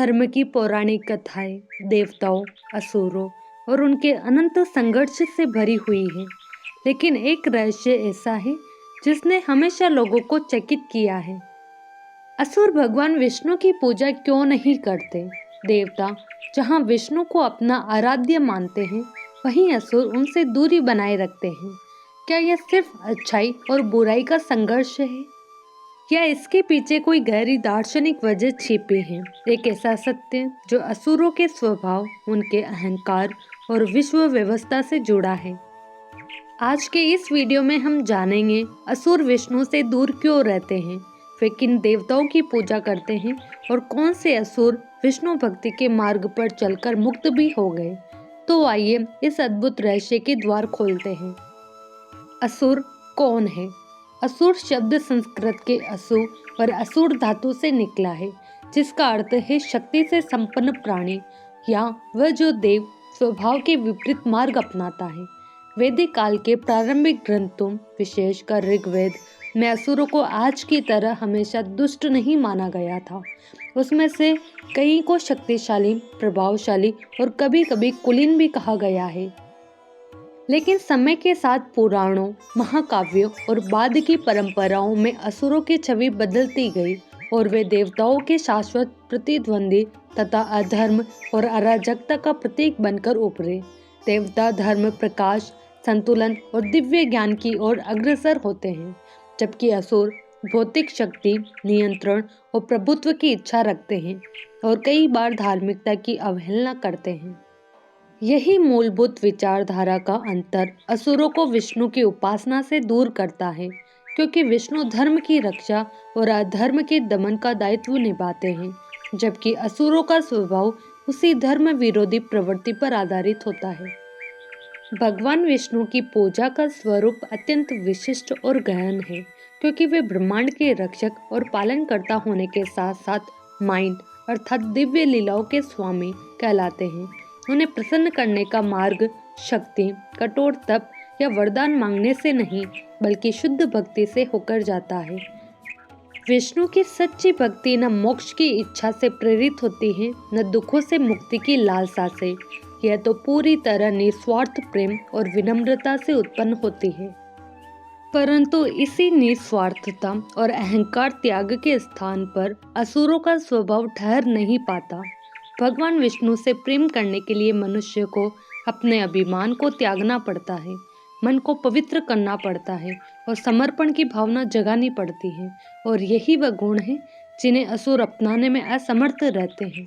धर्म की पौराणिक कथाएं देवताओं, असुरों और उनके अनंत संघर्ष से भरी हुई है। लेकिन एक रहस्य ऐसा है जिसने हमेशा लोगों को चकित किया है। असुर भगवान विष्णु की पूजा क्यों नहीं करते? देवता जहां विष्णु को अपना आराध्य मानते हैं, वहीं असुर उनसे दूरी बनाए रखते हैं। क्या यह सिर्फ अच्छाई और बुराई का संघर्ष है, या इसके पीछे कोई गहरी दार्शनिक वजह छिपी है? एक ऐसा सत्य जो असुरों के स्वभाव, उनके अहंकार और विश्व व्यवस्था से जुड़ा है। आज के इस वीडियो में हम जानेंगे असुर विष्णु से दूर क्यों रहते हैं, वे किन देवताओं की पूजा करते हैं और कौन से असुर विष्णु भक्ति के मार्ग पर चलकर मुक्त भी हो गए। तो आइए इस अद्भुत रहस्य के द्वार खोलते हैं। असुर कौन है? असुर शब्द संस्कृत के असु और असुर धातु से निकला है, जिसका अर्थ है शक्ति से संपन्न प्राणी या वह जो देव स्वभाव के विपरीत मार्ग अपनाता है। वैदिक काल के प्रारंभिक ग्रंथों, विशेषकर ऋग्वेद में असुरों को आज की तरह हमेशा दुष्ट नहीं माना गया था। उसमें से कई को शक्तिशाली, प्रभावशाली और कभी कभी कुलीन भी कहा गया है। लेकिन समय के साथ पुराणों, महाकाव्यों और बाद की परंपराओं में असुरों की छवि बदलती गई और वे देवताओं के शाश्वत प्रतिद्वंदी तथा अधर्म और अराजकता का प्रतीक बनकर उभरे। देवता धर्म, प्रकाश, संतुलन और दिव्य ज्ञान की ओर अग्रसर होते हैं, जबकि असुर भौतिक शक्ति, नियंत्रण और प्रभुत्व की इच्छा रखते हैं और कई बार धार्मिकता की अवहेलना करते हैं। यही मूलभूत विचारधारा का अंतर असुरों को विष्णु की उपासना से दूर करता है, क्योंकि विष्णु धर्म की रक्षा और अधर्म के दमन का दायित्व निभाते हैं, जबकि असुरों का स्वभाव उसी धर्म विरोधी प्रवृत्ति पर आधारित होता है। भगवान विष्णु की पूजा का स्वरूप अत्यंत विशिष्ट और गहन है, क्योंकि वे ब्रह्मांड के रक्षक और पालनकर्ता होने के साथ साथ माइंड अर्थात दिव्य लीलाओं के स्वामी कहलाते हैं। उन्हें प्रसन्न करने का मार्ग शक्ति, कठोर तप या वरदान मांगने से नहीं, बल्कि शुद्ध भक्ति से होकर जाता है। विष्णु की सच्ची भक्ति न मोक्ष की इच्छा से प्रेरित होती है, न दुखों से मुक्ति की लालसा से। यह तो पूरी तरह निस्वार्थ प्रेम और विनम्रता से उत्पन्न होती है। परंतु इसी निस्वार्थता और अहंकार त्याग के स्थान पर असुरों का स्वभाव ठहर नहीं पाता। भगवान विष्णु से प्रेम करने के लिए मनुष्य को अपने अभिमान को त्यागना पड़ता है, मन को पवित्र करना पड़ता है और समर्पण की भावना जगानी पड़ती है। और यही वह गुण है जिन्हें असुर अपनाने में असमर्थ रहते हैं।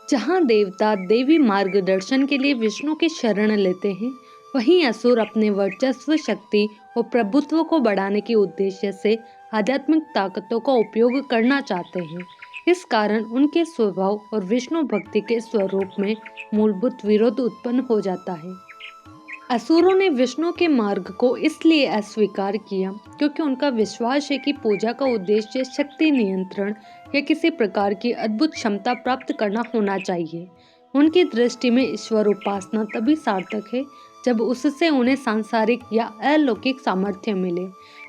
जहाँ देवता देवी मार्गदर्शन के लिए विष्णु की शरण लेते हैं, वहीं असुर अपने वर्चस्व, शक्ति और प्रभुत्व को बढ़ाने के उद्देश्य से आध्यात्मिक ताकतों का उपयोग करना चाहते हैं। इस कारण उनके स्वभाव और विष्णु भक्ति के स्वरूप में मूलभूत विरोध उत्पन्न हो जाता है। असुरों ने विष्णु के मार्ग को इसलिए अस्वीकार किया क्योंकि उनका विश्वास है कि पूजा का उद्देश्य शक्ति, नियंत्रण या किसी प्रकार की अद्भुत क्षमता प्राप्त करना होना चाहिए। उनकी दृष्टि में ईश्वर उपासना तभी सार्थक है जब उससे उन्हें सांसारिक या अलौकिक सामर्थ्य मिले।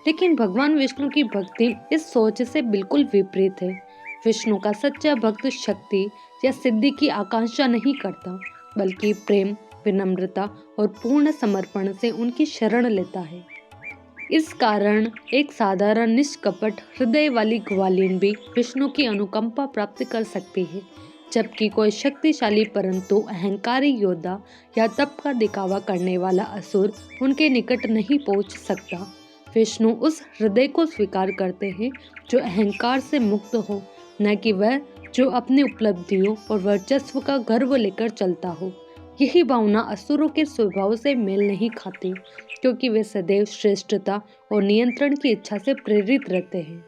लेकिन भगवान विष्णु की भक्ति इस सोच से बिल्कुल विपरीत है। विष्णु का सच्चा भक्त शक्ति या सिद्धि की आकांक्षा नहीं करता, बल्कि प्रेम, विनम्रता और पूर्ण समर्पण से उनकी शरण लेता है। इस कारण एक साधारण निष्कपट हृदय वाली ग्वालिन भी विष्णु की अनुकंपा प्राप्त कर सकती है, जबकि कोई शक्तिशाली परंतु अहंकारी योद्धा या तप का दिखावा करने वाला असुर उनके निकट नहीं पहुंच सकता। विष्णु उस हृदय को स्वीकार करते हैं जो अहंकार से मुक्त हो, न कि वह जो अपनी उपलब्धियों और वर्चस्व का गर्व लेकर चलता हो। यही भावना असुरों के स्वभाव से मेल नहीं खाती, क्योंकि वे सदैव श्रेष्ठता और नियंत्रण की इच्छा से प्रेरित रहते हैं।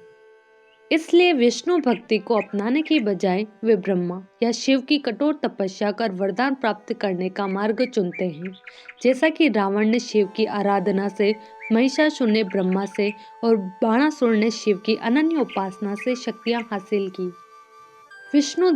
इसलिए विष्णु भक्ति को अपनाने की बजाय वे ब्रह्मा या शिव की कठोर तपस्या कर वरदान प्राप्त करने का मार्ग चुनते हैं। जैसा कि रावण ने शिव की आराधना से, महिषासुर ने ब्रह्मा से और बाणासुर ने शिव की अनन्य उपासना से शक्तियां हासिल की। विष्णु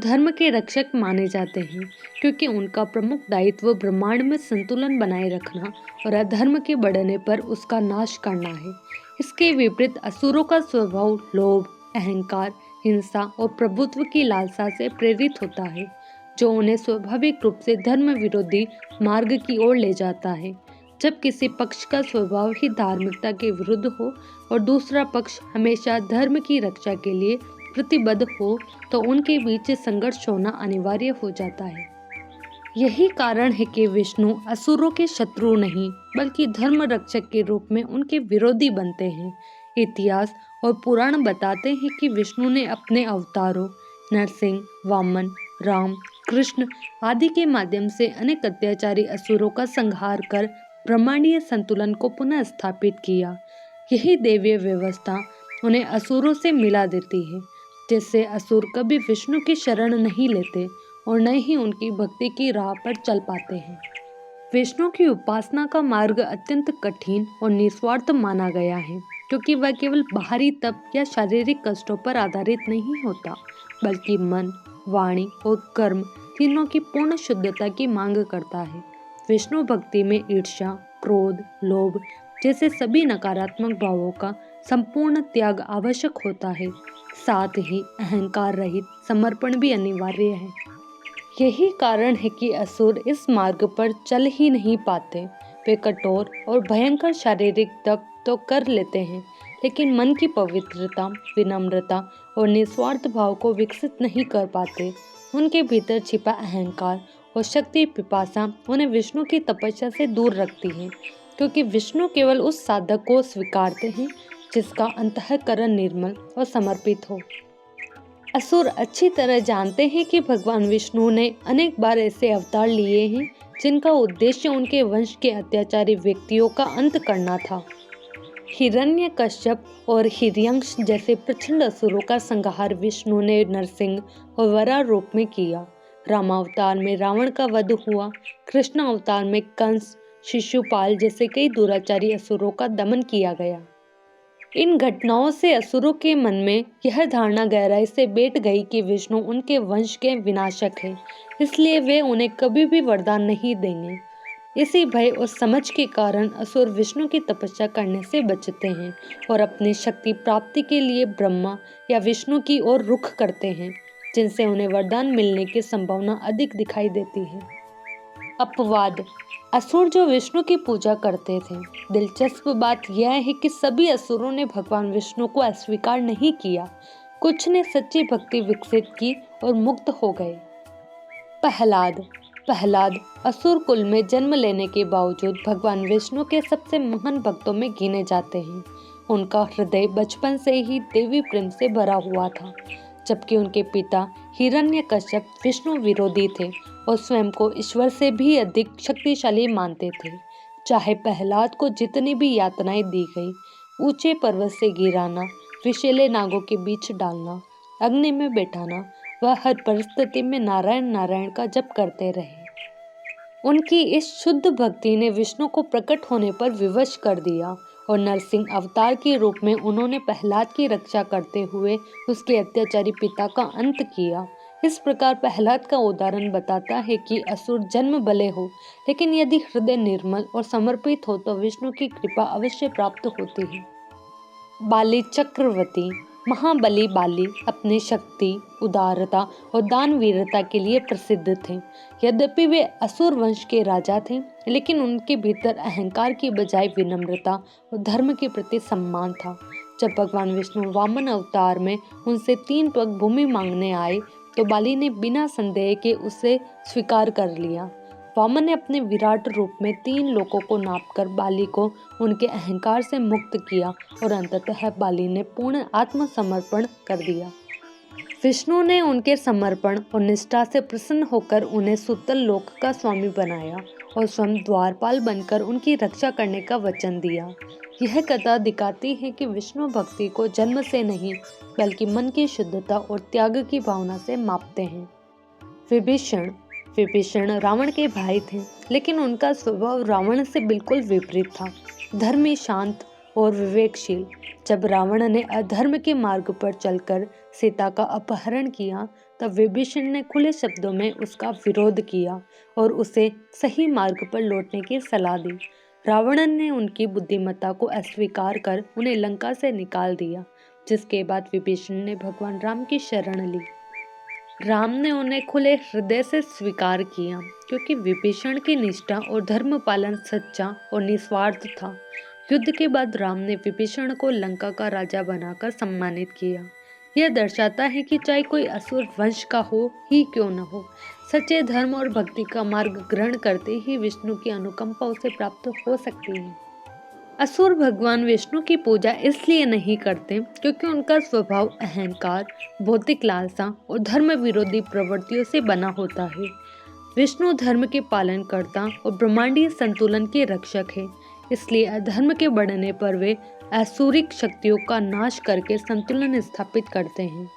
धर्म के रक्षक माने जाते हैं, क्योंकि उनका प्रमुख दायित्व ब्रह्मांड में संतुलन बनाए रखना और अधर्म के बढ़ने पर उसका नाश करना है। इसके विपरीत असुरों का स्वभाव लोभ, अहंकार हिंसा और प्रभुत्व की लालसा से प्रेरित होता है, जो उन्हें स्वाभाविक रूप से धर्म विरोधी मार्ग की ओर ले जाता है। जब किसी पक्ष का स्वभाव ही धार्मिकता के विरुद्ध हो और दूसरा पक्ष हमेशा धर्म की रक्षा के लिए प्रतिबद्ध हो, तो उनके बीच संघर्ष होना अनिवार्य हो जाता है। यही कारण है कि विष्णु असुरों के शत्रु नहीं, बल्कि धर्म रक्षक के रूप में उनके विरोधी बनते हैं। इतिहास और पुराण बताते हैं कि विष्णु ने अपने अवतारों नरसिंह, वामन, राम, कृष्ण आदि के माध्यम से अनेक अत्याचारी असुरों का संहार कर ब्रह्मांडीय संतुलन को पुनः स्थापित किया। यही दैवीय व्यवस्था उन्हें असुरों से मिला देती है, जिससे असुर कभी विष्णु की शरण नहीं लेते और न ही उनकी भक्ति की राह पर चल पाते हैं। विष्णु की उपासना का मार्ग अत्यंत कठिन और निस्वार्थ माना गया है, क्योंकि वह केवल बाहरी तप या शारीरिक कष्टों पर आधारित नहीं होता, बल्कि मन, वाणी और कर्म तीनों की पूर्ण शुद्धता की मांग करता है। विष्णु भक्ति में ईर्ष्या, क्रोध, लोभ जैसे सभी नकारात्मक भावों का संपूर्ण त्याग आवश्यक होता है। साथ ही अहंकार रहित समर्पण भी अनिवार्य है। यही कारण है कि असुर इस मार्ग पर चल ही नहीं पाते। वे कठोर और भयंकर शारीरिक तप तो कर लेते हैं, लेकिन मन की पवित्रता, विनम्रता और निस्वार्थ भाव को विकसित नहीं कर पाते। उनके भीतर छिपा अहंकार और शक्ति पिपासा उन्हें विष्णु की तपस्या से दूर रखती है, क्योंकि विष्णु केवल उस साधक को स्वीकारते हैं जिसका अंतःकरण निर्मल और समर्पित हो। असुर अच्छी तरह जानते हैं कि भगवान विष्णु ने अनेक बार ऐसे अवतार लिए हैं जिनका उद्देश्य उनके वंश के अत्याचारी व्यक्तियों का अंत करना था। हिरण्यकश्यप और हिरण्यकश जैसे प्रचंड असुरों का संहार विष्णु ने नरसिंह और वराह रूप में किया। रामावतार में रावण का वध हुआ। कृष्ण अवतार में कंस, शिशुपाल जैसे कई दुराचारी असुरों का दमन किया गया। इन घटनाओं से असुरों के मन में यह धारणा गहराई से बैठ गई कि विष्णु उनके वंश के विनाशक है, इसलिए वे उन्हें कभी भी वरदान नहीं देंगे। इसी भय और समझ के कारण असुर विष्णु की तपस्या करने से बचते हैं और अपनी शक्ति प्राप्ति के लिए ब्रह्मा या विष्णु की ओर रुख करते हैं, जिनसे उन्हें वरदान मिलने की संभावना अधिक दिखाई देती है। अपवाद: असुर जो विष्णु की पूजा करते थे। दिलचस्प बात यह है कि सभी असुरों ने भगवान विष्णु को अस्वीकार नहीं किया। कुछ ने सच्ची भक्ति विकसित की और मुक्त हो गए। प्रहलाद असुर कुल में जन्म लेने के बावजूद भगवान विष्णु के सबसे महान भक्तों में गिने जाते हैं। उनका हृदय बचपन से ही देवी प्रेम से भरा हुआ था, जबकि उनके पिता हिरण्यकश्यप विष्णु विरोधी थे और स्वयं को ईश्वर से भी अधिक शक्तिशाली मानते थे। चाहे प्रहलाद को जितनी भी यातनाएं दी गई, ऊंचे पर्वत से गिराना, विषैले नागों के बीच डालना, अग्नि में बैठाना, वह हर परिस्थिति में नारायण नारायण का जप करते रहे। उनकी इस शुद्ध भक्ति ने विष्णु को प्रकट होने पर विवश कर दिया और नरसिंह अवतार के रूप में उन्होंने प्रहलाद की रक्षा करते हुए उसके अत्याचारी पिता का अंत किया। इस प्रकार प्रहलाद का उदाहरण बताता है कि असुर जन्म भले हो, लेकिन यदि हृदय निर्मल और समर्पित हो तो विष्णु की कृपा अवश्य प्राप्त होती है। बाली चक्रवर्ती: महाबली बाली अपनी शक्ति, उदारता और दानवीरता के लिए प्रसिद्ध थे। यद्यपि वे असुर वंश के राजा थे, लेकिन उनके भीतर अहंकार की बजाय विनम्रता और धर्म के प्रति सम्मान था। जब भगवान विष्णु वामन अवतार में उनसे 3 पग भूमि मांगने आए, तो बाली ने बिना संदेह के उसे स्वीकार कर लिया। वामन ने अपने विराट रूप में 3 लोकों को नापकर बाली को उनके अहंकार से मुक्त किया और अंततः बाली ने पूर्ण आत्मसमर्पण कर दिया। विष्णु ने उनके समर्पण और निष्ठा से प्रसन्न होकर उन्हें सुतल लोक का स्वामी बनाया और स्वयं द्वारपाल बनकर उनकी रक्षा करने का वचन दिया। यह कथा दिखाती है कि विष्णु भक्ति को जन्म से नहीं, बल्कि मन की शुद्धता और त्याग की भावना से मापते हैं। विभीषण रावण के भाई थे, लेकिन उनका स्वभाव रावण से बिल्कुल विपरीत था। धर्मी, शांत और विवेकशील। जब रावण ने अधर्म के मार्ग पर चलकर सीता का अपहरण किया, तब विभीषण ने खुले शब्दों में उसका विरोध किया और उसे सही मार्ग पर लौटने की सलाह दी। रावण ने उनकी बुद्धिमत्ता को अस्वीकार कर उन्हें लंका से निकाल दिया। जिसके बाद विभीषण ने भगवान राम की शरण ली। राम ने उन्हें खुले हृदय से स्वीकार किया क्योंकि विभीषण की निष्ठा और धर्म पालन सच्चा और निस्वार्थ था। युद्ध के बाद राम ने विभीषण को लंका का राजा बनाकर सम्मानित किया। यह दर्शाता है कि चाहे कोई असुर वंश का हो ही क्यों न हो, सच्चे धर्म और भक्ति का मार्ग ग्रहण करते ही विष्णु की अनुकंपा उसे प्राप्त हो सकती है। असुर भगवान विष्णु की पूजा इसलिए नहीं करते क्योंकि उनका स्वभाव अहंकार, भौतिक लालसा और धर्म विरोधी प्रवृत्तियों से बना होता है। विष्णु धर्म के पालनकर्ता और ब्रह्मांडीय संतुलन के रक्षक है, इसलिए अधर्म के बढ़ने पर वे आसुरिक शक्तियों का नाश करके संतुलन स्थापित करते हैं।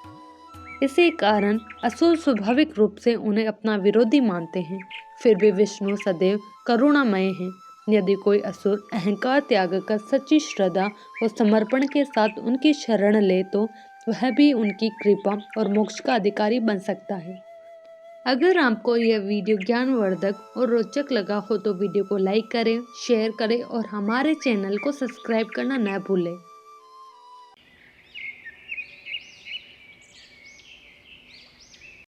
इसी कारण असुर स्वाभाविक रूप से उन्हें अपना विरोधी मानते हैं। फिर भी विष्णु सदैव करुणामय हैं। यदि कोई असुर अहंकार त्याग कर सच्ची श्रद्धा और समर्पण के साथ उनकी शरण ले तो वह भी उनकी कृपा और मोक्ष का अधिकारी बन सकता है। अगर आपको यह वीडियो ज्ञानवर्धक और रोचक लगा हो तो वीडियो को लाइक करें, शेयर करें और हमारे चैनल को सब्सक्राइब करना न भूलें।